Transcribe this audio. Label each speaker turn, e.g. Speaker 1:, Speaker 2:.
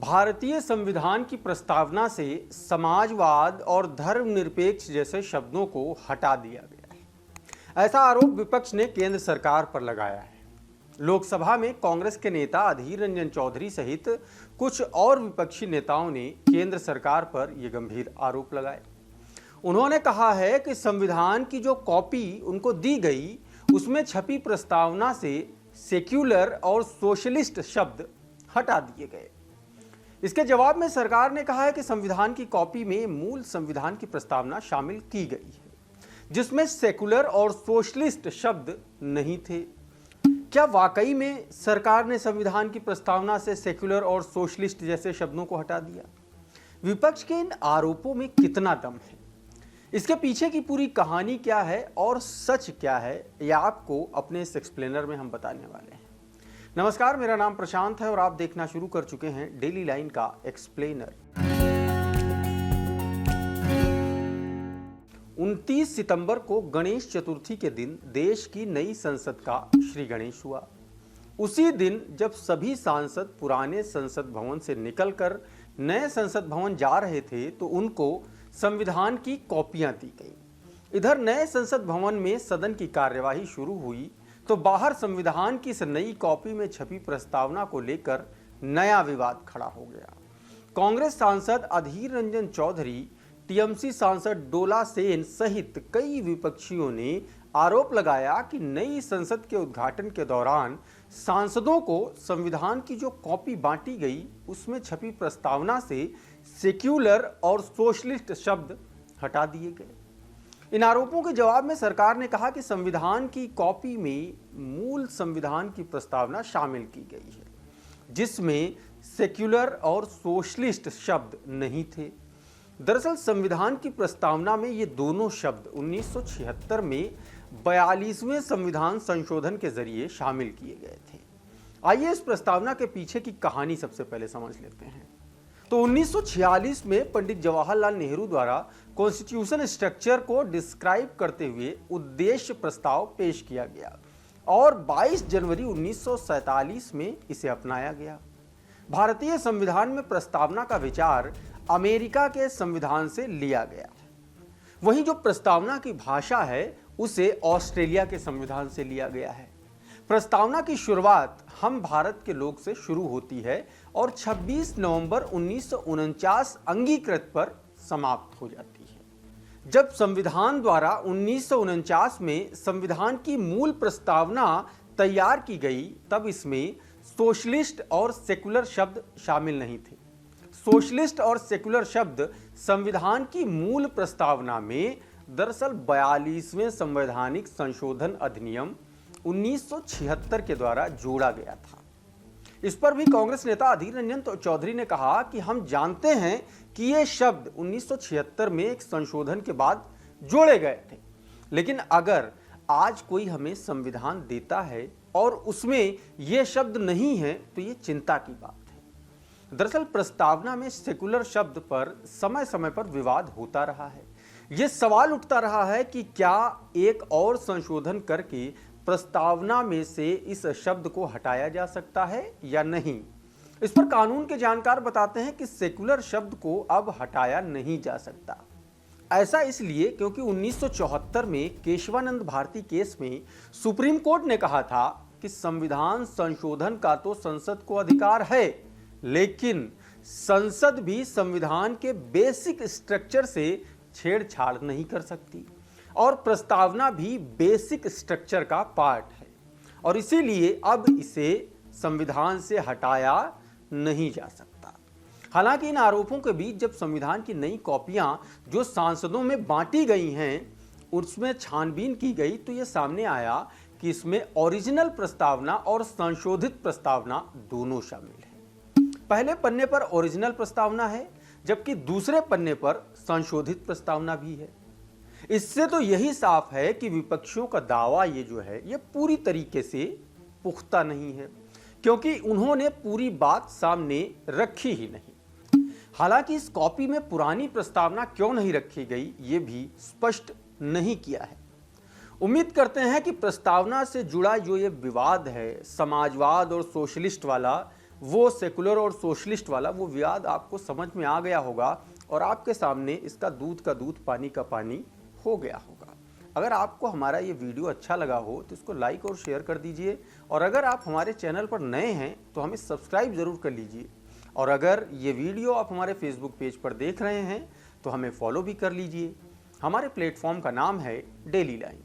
Speaker 1: भारतीय संविधान की प्रस्तावना से समाजवाद और धर्मनिरपेक्ष जैसे शब्दों को हटा दिया गया है। ऐसा आरोप विपक्ष ने केंद्र सरकार पर लगाया है। लोकसभा में कांग्रेस के नेता अधीर रंजन चौधरी सहित कुछ और विपक्षी नेताओं ने केंद्र सरकार पर यह गंभीर आरोप लगाए। उन्होंने कहा है कि संविधान की जो कॉपी उनको दी गई उसमें छपी प्रस्तावना से सेक्युलर और सोशलिस्ट शब्द हटा दिए गए। इसके जवाब में सरकार ने कहा है कि संविधान की कॉपी में मूल संविधान की प्रस्तावना शामिल की गई है, जिसमें सेकुलर और सोशलिस्ट शब्द नहीं थे। क्या वाकई में सरकार ने संविधान की प्रस्तावना से सेकुलर और सोशलिस्ट जैसे शब्दों को हटा दिया? विपक्ष के इन आरोपों में कितना दम है, इसके पीछे की पूरी कहानी क्या है और सच क्या है, यह आपको अपने इस एक्सप्लेनर में हम बताने वाले हैं। नमस्कार, मेरा नाम प्रशांत है और आप देखना शुरू कर चुके हैं डेली लाइन का एक्सप्लेनर। 29 सितंबर को गणेश चतुर्थी के दिन देश की नई संसद का श्री गणेश हुआ। उसी दिन जब सभी सांसद पुराने संसद भवन से निकलकर नए संसद भवन जा रहे थे तो उनको संविधान की कॉपियां दी गई। इधर नए संसद भवन में सदन की कार्यवाही शुरू हुई तो बाहर संविधान की इस नई कॉपी में छपी प्रस्तावना को लेकर नया विवाद खड़ा हो गया। कांग्रेस सांसद अधीर रंजन चौधरी, टीएमसी सांसद डोला सेन सहित कई विपक्षियों ने आरोप लगाया कि नई संसद के उद्घाटन के दौरान सांसदों को संविधान की जो कॉपी बांटी गई उसमें छपी प्रस्तावना से सेक्युलर और सोशलिस्ट शब्द हटा दिए गए। इन आरोपों के जवाब में सरकार ने कहा कि संविधान की कॉपी में मूल संविधान की प्रस्तावना शामिल की गई है, जिसमें सेक्युलर और सोशलिस्ट शब्द नहीं थे। दरअसल संविधान की प्रस्तावना में ये दोनों शब्द 1976 में 42वें संविधान संशोधन के जरिए शामिल किए गए थे। आइए इस प्रस्तावना के पीछे की कहानी सबसे पहले समझ लेते हैं। तो 1946 में पंडित जवाहरलाल नेहरू द्वारा कॉन्स्टिट्यूशन स्ट्रक्चर को डिस्क्राइब करते हुए उद्देश्य प्रस्ताव पेश किया गया और 22 जनवरी 1947 में इसे अपनाया गया। भारतीय संविधान में प्रस्तावना का विचार अमेरिका के संविधान से लिया गया। वहीं जो प्रस्तावना की भाषा है उसे ऑस्ट्रेलिया के संविधान से लिया गया है। प्रस्तावना की शुरुआत हम भारत के लोग से शुरू होती है और 26 नवंबर 1949 अंगीकृत पर समाप्त हो जाती है। जब संविधान द्वारा 1949 में संविधान की मूल प्रस्तावना तैयार की गई तब इसमें सोशलिस्ट और सेकुलर शब्द शामिल नहीं थे। सोशलिस्ट और सेकुलर शब्द संविधान की मूल प्रस्तावना में दरअसल 42वें संवैधानिक संशोधन अधिनियम 1976 के द्वारा जोड़ा गया था। इस पर भी कांग्रेस नेता अधीर रंजन चौधरी ने कहा कि हम जानते हैं कि ये शब्द 1976 में एक संशोधन के बाद जोड़े गए थे, लेकिन अगर आज कोई हमें संविधान देता है और उसमें ये शब्द नहीं है तो ये चिंता की बात है। दरअसल प्रस्तावना में सेकुलर शब्द पर समय समय पर विवाद होता रहा है। ये सवाल उठता रहा है कि क्या एक और संशोधन करके प्रस्तावना में से इस शब्द को हटाया जा सकता है या नहीं। इस पर कानून के जानकार बताते हैं कि सेकुलर शब्द को अब हटाया नहीं जा सकता। ऐसा इसलिए क्योंकि 1974 में केशवानंद भारती केस में सुप्रीम कोर्ट ने कहा था कि संविधान संशोधन का तो संसद को अधिकार है, लेकिन संसद भी संविधान के बेसिक स्ट्रक्चर से छेड़छाड़ नहीं कर सकती और प्रस्तावना भी बेसिक स्ट्रक्चर का पार्ट है और इसीलिए अब इसे संविधान से हटाया नहीं जा सकता। हालांकि इन आरोपों के बीच जब संविधान की नई कॉपियां जो सांसदों में बांटी गई हैं उसमें छानबीन की गई तो यह सामने आया कि इसमें ओरिजिनल प्रस्तावना और संशोधित प्रस्तावना दोनों शामिल है। पहले पन्ने पर ओरिजिनल प्रस्तावना है जबकि दूसरे पन्ने पर संशोधित प्रस्तावना भी है। इससे तो यही साफ है कि विपक्षियों का दावा ये जो है ये पूरी तरीके से पुख्ता नहीं है, क्योंकि उन्होंने पूरी बात सामने रखी ही नहीं। हालांकि इस कॉपी में पुरानी प्रस्तावना क्यों नहीं रखी गई ये भी स्पष्ट नहीं किया है। उम्मीद करते हैं कि प्रस्तावना से जुड़ा जो ये विवाद है समाजवाद और सोशलिस्ट वाला, वो सेकुलर और सोशलिस्ट वाला वो विवाद आपको समझ में आ गया होगा और आपके सामने इसका दूध का दूध पानी का पानी हो गया होगा। अगर आपको हमारा ये वीडियो अच्छा लगा हो तो इसको लाइक और शेयर कर दीजिए, और अगर आप हमारे चैनल पर नए हैं तो हमें सब्सक्राइब ज़रूर कर लीजिए, और अगर ये वीडियो आप हमारे फेसबुक पेज पर देख रहे हैं तो हमें फॉलो भी कर लीजिए। हमारे प्लेटफॉर्म का नाम है डेली लाइन।